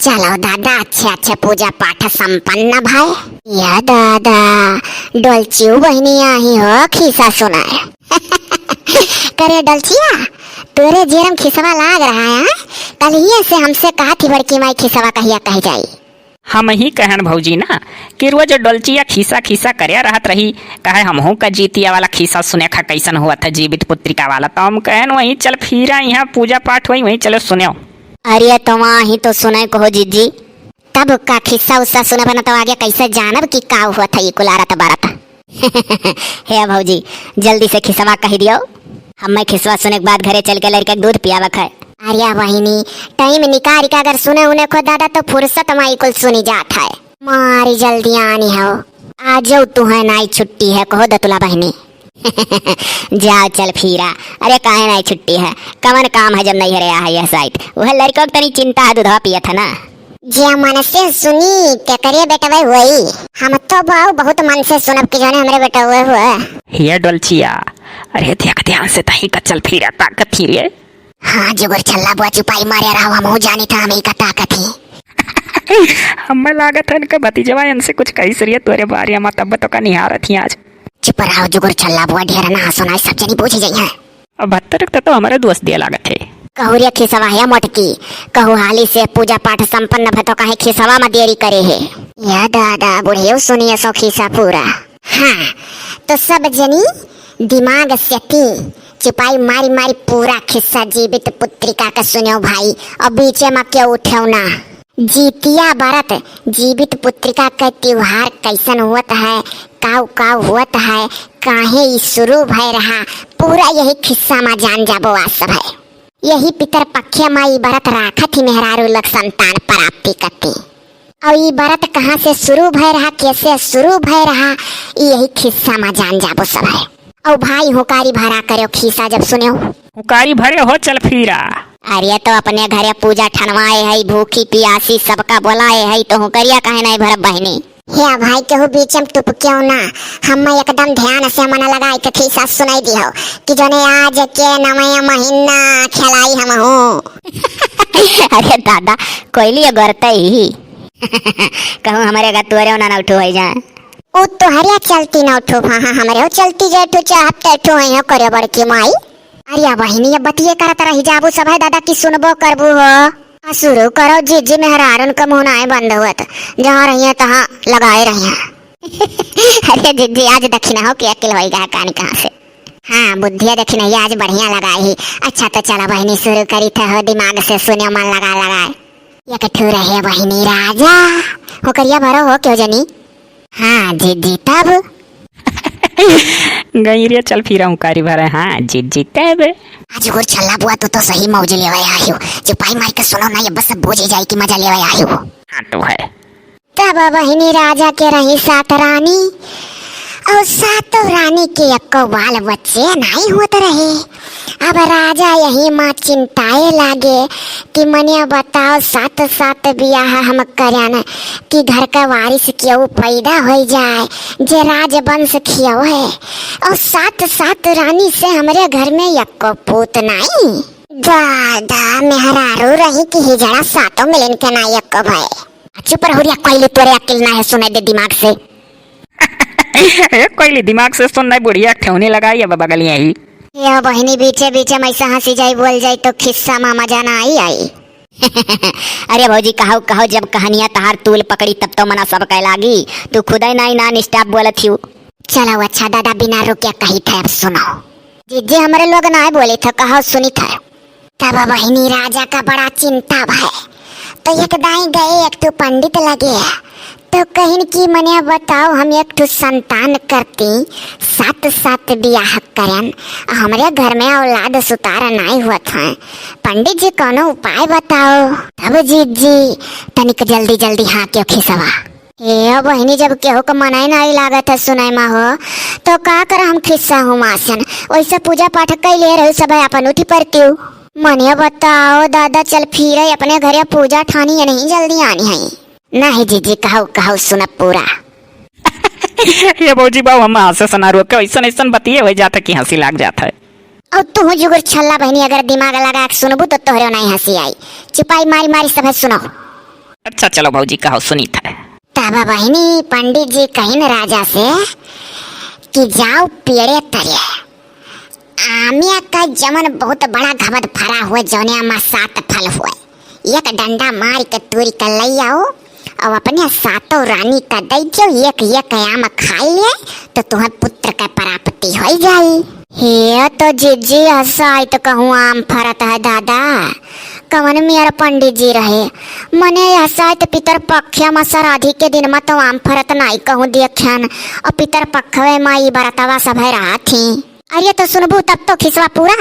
चलो दादा, अच्छे अच्छे पूजा पाठ संपन्न भाई। या दादा, डोलचियो बहनी आई हो खिस्सा सुनाए। करे डोलचिया, तेरे जेरम खिसवा लाग रहा है। कल ही से हमसे कहा थी बड़की माई खिसवा कहिया कह जाई। हम ही कहन भौजी ना कि रोज डोलचिया खिस्सा खिस्सा करे रहत रही। कहे हमहू का जीतिया वाला खिस्सा सुने खा कैसन हुआ था जीवित पुत्रिका वाला। तो हम कहन वहीं चल फिर यहाँ पूजा पाठ हुई वहीं चलो सुनो। अरे तुम ही तो सुने कहो जीजी, तब का खिस्सा उस्सा सुने बना तो आगे कैसे जानब कि का हुआ था ये कुलारत बारत। हे भौजी, जल्दी से खिस्सा कह दियो। हम खिस्सा सुने के बाद घरे चल के लड़के दूध पियावक है। अरे बहिनी, टाइम निकाल के अगर सुने उन्हें को दादा तो फुर्सत माई कुल सुनी जात है। मारी जल्दी आनी हो, आज जाओ तू है नाई छुट्टी है कहो दतुला बहनी। जाओ चल फिरा। अरे काहे नहीं छुट्टी है, कवन काम है जब नहीं हरे है यह साइड। वह लड़कों की तनी चिंता है, दूधा पिया था ना। जे मन से सुनी क्या करिए बेटा भाई वही। हम तो बहुत मन से सुनब कि जाने हमारे बेटा हुए हुए। ये डोलचिया, अरे देख ध्यान से तही का चल फिरा ताकत थी रे। हाँ जुगर छल्ला बुआ चुपाई मारे रहा हम हो जानी था हमें का ताकत ही। हमें लागत है इनका भतीजवा इनसे कुछ कही सरिया तोरे बारे में तब तो का निहार थी आज। चुप रहो जुगर छल्ला बुआ, ढेर ना सुनाई सब जनी पूछ जाई है। अब 72 तो हमारे दोस्त दिया लागत है। कहूरिया खिसवा है मोटकी, कहू हाली से पूजा पाठ संपन्न भतो काहे खिसवा में देरी करे है। या दादा बुढ़ियो सुनिए सो खिसा पूरा। हाँ तो सब जनी दिमाग से थी चिपाई मारी मारी पूरा खिस्सा जीवित पुत्रिका का सुनो भाई। अब बीचे में क्यों उठो ना। जीतिया बरत जीवित पुत्रिका का त्योहार कैसन हुआ है, काव काव हुआ है, काहे ई शुरू भय रहा, पूरा यही खिस्सा में जान जाबो आज सब है। यही पितर पक्षे माई बरत राखत ही मेहरारू लग संतान प्राप्ति करती। और ये बरत कहाँ से शुरू भय रहा, कैसे शुरू भय रहा, यही खिस्सा में जान जाबो सब है। और भाई हुकारी भरा करो खिस्सा जब सुनो। हुकारी भरे हो चल फिरा। अरे तो अपने घरे पूजा ठनवाए है, भूखी पियासी सबका बोलाए है, तो हुकरिया कहे नहीं भर बहनी। हे भाई केहू बीच में टुप क्यों ना, हम एकदम ध्यान से मन लगाई के खिस्सा सुनाई दियो कि जने आज के नवया महीना खिलाई हम हूँ। अरे दादा कोयली गरते ही। कहूँ हमारे गतुरे ना उठो हो जाए। ओ तो हरिया चलती ना उठो। हाँ हाँ हमारे हो चलती जेठो चाहते ठो है करे बड़की माई। अरे बहिनी अब बतिये करत रही जाबू सब है दादा की सुनबो करबू हो। शुरू करो जीजी मेहरारन का मुंह नाए बंद हुआ था, जहाँ रही है तहाँ लगाए रही है। अरे जीजी आज दक्षिणा हो कि अकेले होई गया कान कहाँ से। हाँ बुद्धिया दक्षिणा आज बढ़िया लगाई ही। अच्छा तो चला बहिनी शुरू करी था, दिमाग से सुने मन लगा लगाए। ये कठू रहे बहिनी राजा हो करिया भरो हो क्यों जनी। हाँ जीजी तब गईरिया चल फिरा हुकारी भरे। हाँ जीत तब आज गुर छल्ला बुआ तो सही मौज लेवे आयो। चुपाई मार के सुनो ना, ये बस बोझ जाए कि मजा लेवे आयो। हाँ तो है। तब बहिनी राजा के रही 7 रानी और 7 रानी के एको बाल बच्चे नहीं होते रहे। अब राजा यही माँ चिंताए लागे कि मने बताओ 7 बियाह हम करन कि घर का वारिस क्यों पैदा हो जाए जे राजवंश खियो है। और 7 रानी से हमारे घर में एको पूत नहीं। दादा मेहरारू रही कि हिजड़ा 7 मिलन के ना एको भाई। चुप रहो कोई तोरे अकिल ना है सुने दे दिमाग से। कोई दिमाग से सुन नहीं बुढ़िया ठेवने लगाई है बगल यही। यह बहिनी बीचे बीचे में ऐसा हंसी जाई बोल जाई तो खिस्सा में मजा ना आई। अरे भौजी कहो जब कहानियां तहार तूल पकड़ी तब तो मना सब कह लागी। तू खुद ही नहीं ना स्टाफ बोलत थी। चलो अच्छा दादा बिना रुके कही था अब सुनो। जीजी हमारे लोग ना बोले थे कहो सुनी था। तब बहिनी राजा का बड़ा चिंता भाई। तो एक दाई गए एक तो पंडित लगे तो कहीं की मने बताओ हम एक तो संतान करती 7 बियाह करन हमारे घर में औलाद सुतारा नहीं हुआ था। पंडित जी कोनो उपाय बताओ। तब जीजी तनिक जल्दी हाँ क्यों खिसवा। ये बहिनी जब केहू को मनाई नहीं लागत है सुनाई में हो तो का कर हम खिस्सा हूँ मासन वैसे पूजा पाठ कैले रही सब अपन उठी पड़ती हूँ। मने बताओ दादा चल फिर अपने घरे पूजा ठानी है नहीं जल्दी आनी है। नहीं जीजी कहो सुन पूरा। ये भौजी बाबू हम हंसे सुना रोके ऐसा बतिए हो जाता कि हंसी लाग जाता है। और तू जुगर छल्ला बहनी अगर दिमाग लगा के सुनबू तो तोहरे नहीं हंसी आई। चुपाई मारी सब सुनो। अच्छा चलो भौजी कहो सुनी था। तब बहनी पंडित जी कहिन राजा से कि जाओ पेड़े तरे आमिया का जमन बहुत बड़ा घबद फरा हुआ जौनिया में 7 फल हुए, एक डंडा मार के तोरी कर ले आओ और अपने 7 रानी का दे जो एक एक आम खा ले तो तुम्हें पुत्र का प्राप्ति हो जाए। हे तो जीजी हसाई तो कहूँ आम फरत है दादा, कवन मेरा पंडित जी रहे मने हसाई तो पितर पक्ष में श्राद्धि के दिन में तो आम फरत नहीं कहूँ देखन और पितर पक्ष में माई बरतवा सब है रहा थी। अरे तो सुनबू तब तो खिसवा पूरा।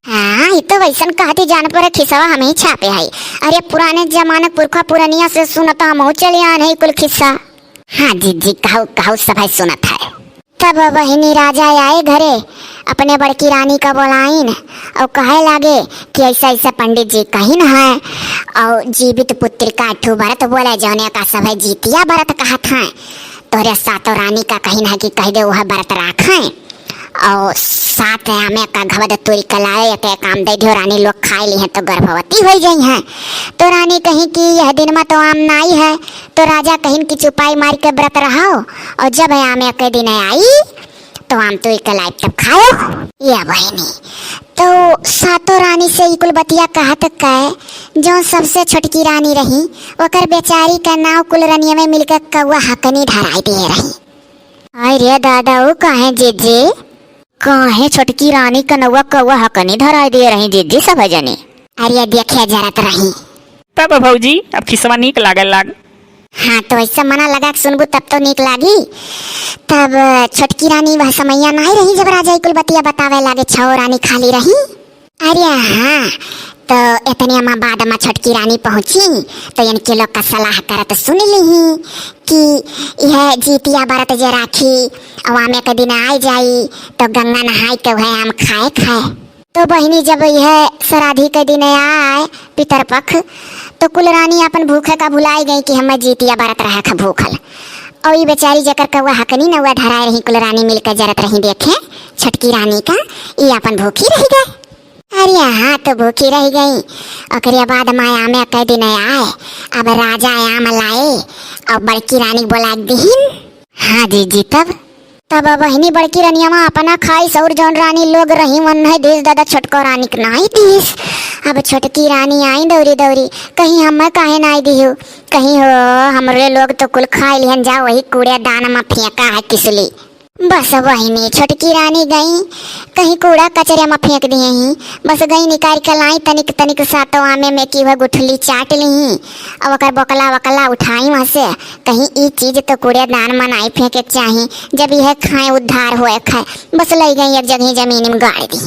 हाँ ये तो वैसन कहती जान पर खिसवा हमें ही छापे है। अरे पुराने जमाने पुरखा पुरानिया से सुनत हम चले आ नहीं कुल खिस्सा। हाँ जी कहू कहू सब है सुनत है। तब बहिनी राजा आए घरे अपने बड़की रानी का बोलाइन और कहे लागे कि ऐसा ऐसा पंडित जी कहीं न है और जीवित पुत्री का 8 व्रत बोले जौने का सब है जीतिया व्रत कहत है, तोरे 7 रानी का कहीं है कि कह दे वह व्रत राखें और 7 आमे का घबद तोरी कलाए एक काम दे दियो रानी लोग खाए ली हैं तो गर्भवती हो गई हैं। तो रानी कहीं कि यह दिन में तो आम नाई है, तो राजा कहीं की चुपाई मार के व्रत रहो और जब आमे के दिन आई तो आम तोरी कलाए तब खाओ। या बहनी तो 7 रानी से इकुल बतिया कहत कहे जो सबसे छोटकी रानी रही ओकर बेचारी का नाव कुल रनिया में मिलकर कौआ हकनी धराई दे रही। अरे दादा वो कहे जीजी कहे छोटकी रानी का नौवा कौआ हकनी धराई दे रही जीजी सब जने। अरे देखे जरत रही तब भौजी अब खिसवा नीक लागल लाग। हाँ तो ऐसा मना लगा सुनबू तब तो नीक लागी। तब छोटकी रानी वह समैया नहीं रही जब राजा कुल बतिया बतावे लागे 6 रानी खाली रही। अरे हाँ तो इतने में बाद में छोटकी रानी पहुंची तो इनके लोग का सलाह करत सुन ली कि यह जीतिया व्रत जे राखी और आमे के दिन आ जाई तो गंगा नहाई के वह आम खाए। तो बहिनी जब यह श्राद्धि के दिन आए पितरपक्ष तो कुल रानी अपन भूखे का भुलाई गई कि हम जीतिया व्रत रहा खा भूखल और ये बेचारी जकर कौआ हकनी नौवा धराए रही कुल रानी मिलकर जरत रही देखे छोटकी रानी का ये अपन भूखी रह गए। अरे हाँ तो भूखी रह गई और बाद माया में कह दिन आए अब राजा आम लाए और बड़की रानी बोला दीन। हाँ जी तब बहनी बड़की रानिया अपना खाई सौर जौन रानी लोग रही वन नहीं देश दादा छोटको रानी के नहीं दीस। अब छोटकी रानी आई दौरी कहीं हम काहे नहीं दिहु कहीं हो हमरे लोग तो कुल खाई लिहन जा वही कूड़े दान में फेंका है किसली। बस वही छोटकी रानी गई कहीं कूड़ा कचरे में फेंक दिए ही बस गई निकाल के लाई तनिक 7 आमे में की वह गुठली चाट ली और वकर बकला उठाई वहाँ से कहीं ये चीज तो कूड़े दान में नहीं फेंके चाहिए जब यह खाए उद्धार हुए खाए बस ले गई एक जगह जमीन में गाड़ दी।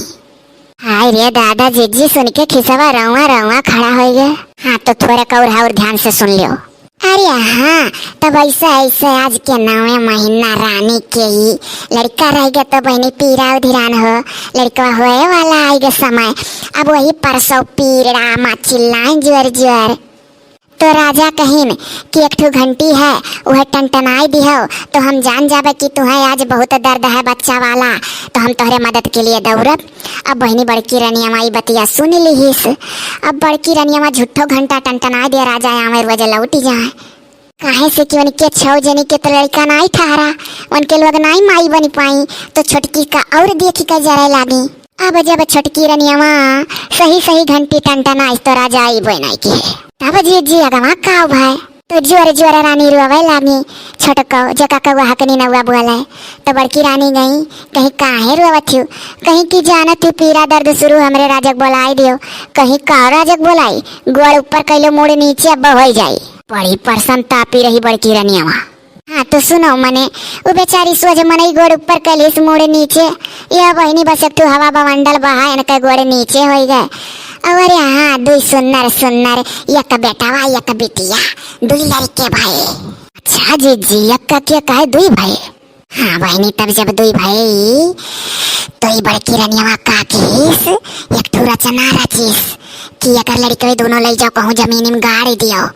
हाय रे दादा जीजी सुन के खिसवा रवा खड़ा हो गया। हाँ तो थोड़ा और ध्यान से सुन लियो। अरे हाँ तब ऐसा आज के 9वें महीना रानी के ही लड़का रह गया तो बहनी पीरा उधिरान हो लड़का होए वाला आएगा समय। अब वही परसों पीड़ा माँ चिल्लाए ज्वर तो राजा कहिन कि 1 घंटी है वह टनटनाई दी हो तो हम जान जाबे कि तुम्हें आज बहुत दर्द है बच्चा वाला तो हम तुम्हारे मदद के लिए दौड़ब। अब बहनी बड़की रनिया माई बतिया सुन लीस। अब बड़की रनिया माँ झूठो घंटा टनटनाई दे राजा आमे रोज लौटी जाए काहे से कि उनके 6 जनी के तो लड़का नहीं ठहरा उनके लोग नहीं माई बनी पाई तो छोटकी का और देखी का जरा लागी। अब जब छोटकी रनिया माँ सही घंटी टनटनाई तो राजा आई बनाई की है तब जी अगवा का भाई तो जोर रानी रोवे लागी छोटको जका कौआ हकनी नौवा बोले तो बड़की रानी गई कहीं काहे रोवत थी कहीं की जानत थी पीरा दर्द शुरू हमरे राजक बोलाई दियो कहीं का राजक बोलाई गोड़ ऊपर कैलो मुड़ नीचे अब हो जाई बड़ी परसन तापी रही बड़की रानी वहाँ। हाँ तो सुनो मने वो बेचारी सोच मने गोड़ ऊपर कैलिस मुड़ नीचे यह बहनी बस एक हवा बवंडल बहा इनका गोड़ नीचे हो गए। और हाँ 2 सुन्नर एक बेटावा एक बेटिया 2 लड़के भाई। अच्छा जी एक का क्या कहे 2 भाई। हाँ बहनी तब जब 2 भाई तो ये बड़की रनिया का किस एक ठूरा चना रचीस कि अगर लड़के दोनों ले जाओ कहूँ जमीन में गाड़ दियो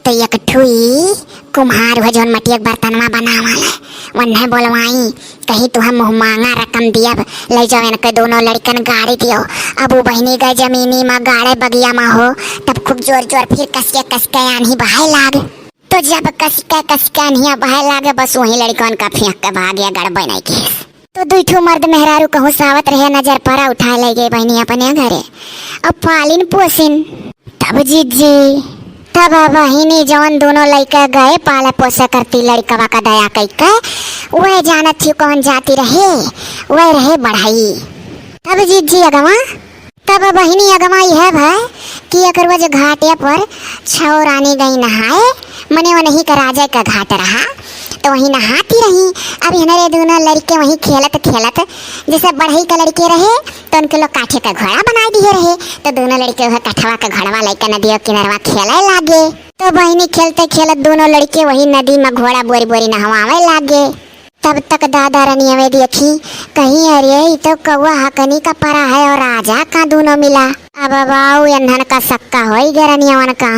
तो एक ठुई कुम्हार हुआ जौन मटिया के बर्तनवा बनावाला वन्हे बोलवाई कहीं तुहा मुँह मांगा रकम दियब ले जाओ इनके दोनों लड़कन गाड़ी दियो। अब वो बहनी गए जमीनी में गाड़े बगिया में हो तब खूब जोर जोर फिर कसके आन्ही बहाय लाग। तो जब कसके आन्ही बहाय लागे बस वही लड़कन का फेंक के भाग गया गड़बड़ नहीं के। तो दुठो मर्द मेहरारू कहूँ सावत रहे नजर परा उठा ले गए बहनी अपने घरे अब पालिन पोसिन। तब जीजी तब बहिनी जौन दोनों लड़का गए पाले पोसे करती लड़कवा का दया कई वह जानत थी कौन जाती रहे वह रहे बढ़ाई। तब जीजी अगवा तब बहिनी अगवा यह भाई कि अगर वह घाटिया पर छौ रानी गई नहाए मने वो नहीं का राजा का घाट रहा तो वहीं नहाती रही। अब हमारे दोनों लड़के वहीं खेलत जैसे बढ़ई का लड़के रहे तो उनके लोग काठे का घोड़ा बना दिए रहे तो दोनों लड़के वह कठवा का घड़वा लेकर नदी किनारवा खेले लागे। तो बहिनी खेलते खेलत दोनों लड़के वही नदी में घोड़ा बोरी बोरी नहवावे लागे। तब तक दादा रनिया में देखी कहीं अरे ये तो कौआ हकनी का परा है और राजा का दोनों मिला। अब बाऊ एंधन का सक्का हो गया रनिया का।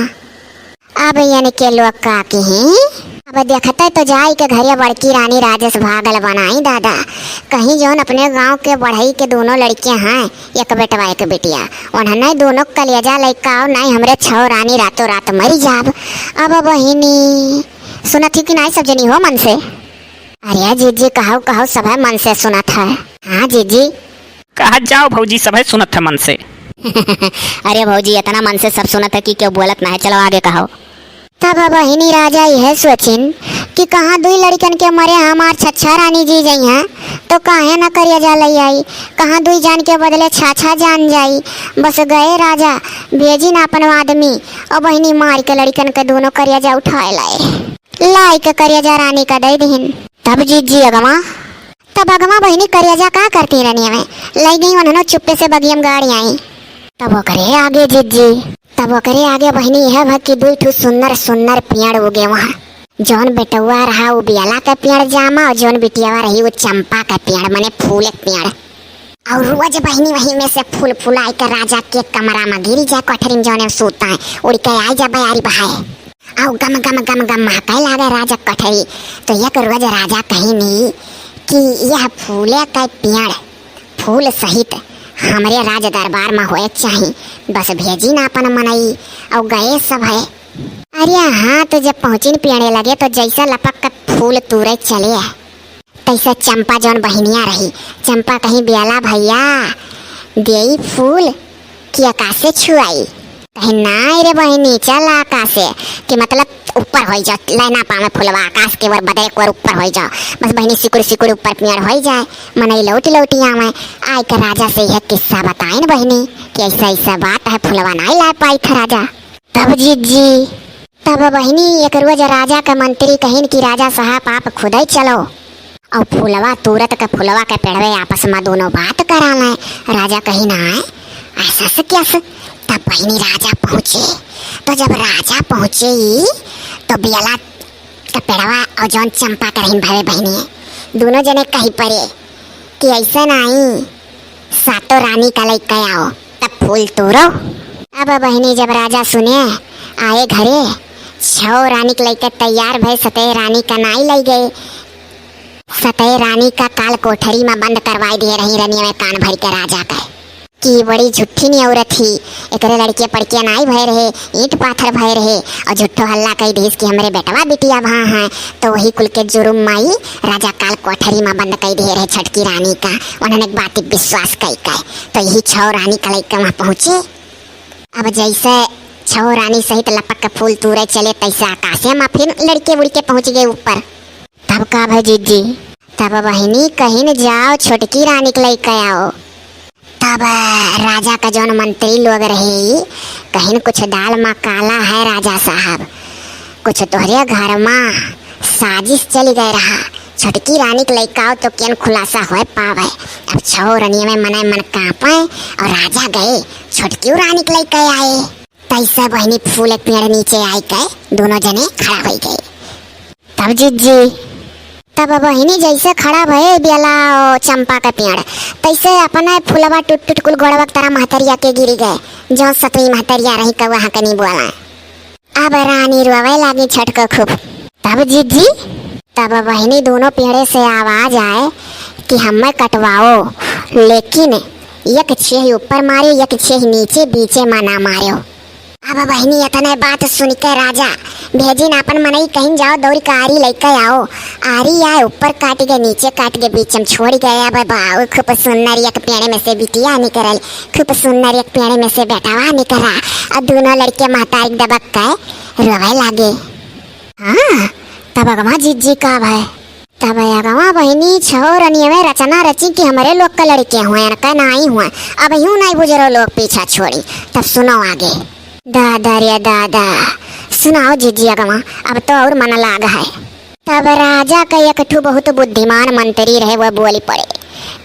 अब यानी के लोग का हैं अब देखते तो जाई के घरे बड़की रानी राजेश भागल बनाई दादा कहीं जौन अपने गांव के बढ़ई के दोनों लड़कियां हैं एक बेटवा एक बेटिया उन्होंने दोनों कलेजा लड़का नहीं हमरे छो रानी रातों रात मरी जाब। अब बहिनी सुनत थी कि नहीं सब जनी हो मन से। अरे जीजी कहो सब मन से सुनत है। हाँ जीजी कहा जाओ भौजी सब सुनत है मन से। अरे भौजी इतना मन से सब सुनत है कि क्यों बोलत ना है चलो आगे कहो। तब बहिनी राजा यह सोचिन कि कहाँ दुई लड़कन के मरे हमार छछा रानी जी जाई हैं तो काहे न करिया जा लई आई कहाँ दुई जान के बदले छाछा जान जाई। बस गए राजा भेजी ना अपन आदमी और बहिनी मार के लड़कन के दोनों करिया जा उठाए लाई के करिया जा रानी का दे दीन। तब जीजी अगवा तब अगवा बहिनी करिया जा का करती रानी में लाई गई उन्होंने चुप्पे से बगियम गाड़ी आई। तब वो करे आगे जीजी तब वो करे आगे बहिनी यह भग की दुई ठू सुंदर सुंदर पेड़ उगे वहाँ जौन बेटुआ रहा वो बियाला का पेड़ जामा और जौन बिटियावा रही वो चंपा का पेड़ मने फूल पेड़। और रोज बहिनी वहीं में से फूल फुलाई कर राजा के कमरा में गिरी जाए कोठरी जौने सोता है उड़ के आई जा बयारी बहाए और गम गम गम गम महकाए लागे राजा कोठरी। तो यह रोज राजा कहीं नहीं कि यह फूले का पेड़ फूल सहित हमारे राज दरबार में होए चाहिए बस भेजी ना अपन मनई और गए सब है। अरे हाँ तो जब पहुँचिन पेड़े लगे तो जैसा लपक का फूल तूरे चले तैसे चंपा जौन बहिनिया रही चंपा कहीं बियाला भैया देई फूल कि आकाशे छुआई कहीं ना रे बहिनी चल आकाशे कि मतलब ऊपर हो जा लेना पावे फुलवा आकाश के वर बदे एक बार ऊपर हो जाओ बस बहिनी सिकुड़ ऊपर पेड़ हो जाए मनई लौटी आवे आय कर राजा से यह किस्सा बताए न बहिनी कि ऐसा बात है फुलवा नहीं ला पाई था राजा। तब जीजी तब बहिनी एक रोज राजा का मंत्री कहिन कि राजा साहब आप खुद ही चलो और फुलवा तुरंत के फुलवा के पेड़वे आपस में दोनों बात करा लें। राजा कहीं ना आए ऐसा से कैसे। तब बहिनी राजा पहुँचे तो जब राजा पहुँचे तो बियाला का पेड़वा और जौन चंपा करहिन भाई बहिनी दोनों जने कहीं पड़े कि ऐसा नहीं सातों रानी का लेके आओ तब फूल तोड़ो। अब बहिनी जब राजा सुने आए घरे छो रानी के लेकर तैयार भय सतह रानी का नाई ले गए। सतह रानी का काल कोठरी में बंद करवाई दिए रही रनिया में कान भर के राजा का कि बड़ी झुट्ठी नहीं औरत थी एकरे लड़के पड़किया नाई भय रहे ईंट पाथर भय रहे और झुट्ठो हल्ला कही दीस कि हमारे बेटवा बिटिया वहाँ हैं। तो वही कुल के जुर्म माई राजा काल कोठरी में बंद कही दिए रहे छटकी रानी का उन्होंने एक बात विश्वास कही तो यही छो रानी का लेकर वहाँ पहुँचे। अब जैसे छो रानी सहित लपक के फूल तूरे चले तैसे आकाशे में फिर लड़के उड़के पहुँच गए ऊपर। तब का भाई जीजी तब बहिनी कहीं न जाओ छोटकी रानी के लेके आओ। तब राजा का जौन मंत्री लोग रहे कहीं कुछ दाल में काला है राजा साहब कुछ तोहरे घर में साजिश चली गए रहा छोटकी रानी के लेके आओ तो केन खुलासा हो पावे। अब छो रानी में मने मन कांपे और राजा गए छोटकी रानी के लेके आए। तैसे बहिनी फूल पेड़ नीचे आई गए दोनों जने खड़ा हो गए। तब जीजी तब बहिनी जैसे खड़ा भये बेला चंपा का पेड़ तैसे अपना फुलवा टूट कुल गोड़वा तारा महतरिया के गिरी गए जो सतवी महतरिया रही का वहाँ कनी बोला। अब रानी रोवे लागी छटक खूब तब जीजी तब बहनी दोनों पेड़े से आवाज आए कि हमें कटवाओ, लेकिन एक छेह ऊपर मारे एक छेह नीचे बीचे मना मारो। अब बहनी इतने बात सुनकर राजा भेजिन अपन मनई कहीं जाओ दौड़ी का आरी लेके आओ। आरी आए ऊपर काट के नीचे काट के बीच में छोड़ गए। अब बाऊ खूब सुंदर एक पेड़े में से बिटिया निकल, खूब सुंदर एक पेड़े में से बेटावा निकला। और दोनों लड़के महतारी दबक के रोवे लागे। हाँ तब अगवा जीजी का भाई तब अगवा बहनी छोर में रचना रची कि हमारे लोग का लड़के हुए का नहीं हुए। अब यूं नहीं बुजुर्ग लोग पीछा छोड़ी। तब सुनो आगे। दादा रे दादा सुनाओ जीजी अगवा, अब तो और मन लाग है। तब राजा का एक ठू बहुत बुद्धिमान मंत्री रहे, वह बोली पड़े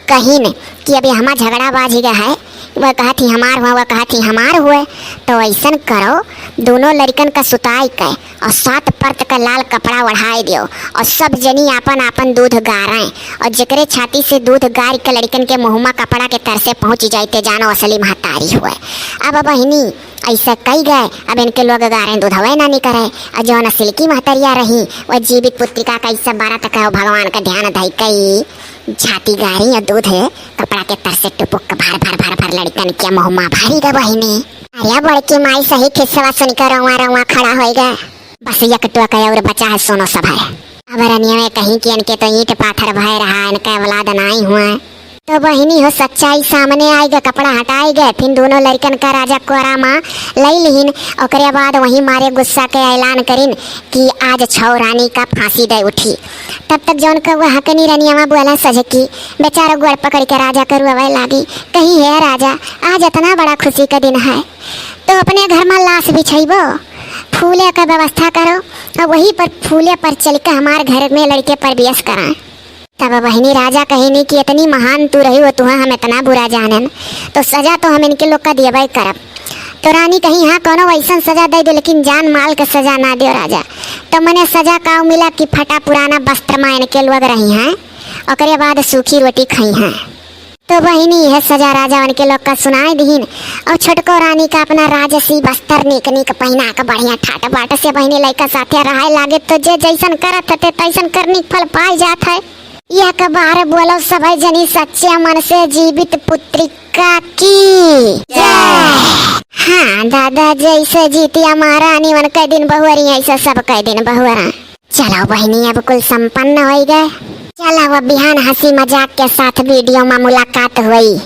कहीं न कि अभी हमारा झगड़ा बाज गया है। वह कहा थी हमार हुआ, वह कहा थी हमार हुए। तो ऐसा करो दोनों लड़कन का सुताई के और 7 परत का लाल कपड़ा ओढ़ाई दियो और सब जनी आपन आपन दूध गारें और जकरे छाती से दूध गार के लड़कन के मुँहमा कपड़ा के तरसे पहुँच जाते जानो असली महतारी हुए। अब बहनी ऐसा कही गए। अब इनके लोग गारे दूध हवे ना नहीं करे और जो असली की महतरिया रही वह जीवित पुत्रिका का इस 12 तक भगवान का ध्यान धई कई छाती गारी और दूध कपड़ा के तरसे टुपुक भर भर भर भर लड़कन के मुँहमा भरी ग बहनी। अरे बड़की माई सही खिस्सा सुनकर रवा रवा खड़ा हो गया। बस एक टोका और बचा है सोनो सब है। अब रनिया में कहीं कि इनके तो ईंट पाथर भय रहा, इनका औलाद नहीं हुआ। तो बहनी हो सच्चाई सामने आई गए, कपड़ा हटाई गए। फिर दोनों लड़कन का राजा कोरा माँ लई लिहिन। ओकरे बाद वहीं मारे गुस्सा के ऐलान करिन कि आज छौ रानी का फांसी दे उठी। तब तक जौन का वह हकनी रनिया माँ बोला सजकी बेचारा गोड़ पकड़ के राजा कर रोवे लागी। कहीं है राजा आज इतना बड़ा खुशी का दिन है तो अपने घर में लाश बिछाइबो, फूले का व्यवस्था करो और वहीं पर फूले पर चल के हमारे घर में लड़के पर बेस करा। तब बहनी राजा कही कि इतनी महान तू रही हो, तुम्हें हम इतना बुरा जानन तो सजा तो हम इनके लोग का दिया करब। तो रानी कही हाँ कोनो वैसा सजा दे दो लेकिन जान माल का सजा ना दो राजा। तो मैंने सजा का मिला कि फटा पुराना वस्त्र में इनके लोग रही हैं और बाद सूखी रोटी खाई हैं। तो बहनी यह सजा राजा उनके लोग का सुनाई दीन और छोटको रानी का अपना राजसी बस्तर निक निक पहना का बढ़िया ठाट बाट से बहनी लड़का साथे रहाय लागे। तो जे जैसन करत थे तैसन करने फल पाई जात है। यह के बारे बोलो सभी जनी सच्चे मन से जीवित पुत्रिका की जय। हाँ दादा जैसे जीतिया महारानी वन कई दिन बहुअरी ऐसा सब कई दिन बहुअरा। चलो बहनी अब कुल संपन्न हो गए। चलो अब बिहान हंसी मजाक के साथ वीडियो में मुलाकात हुई।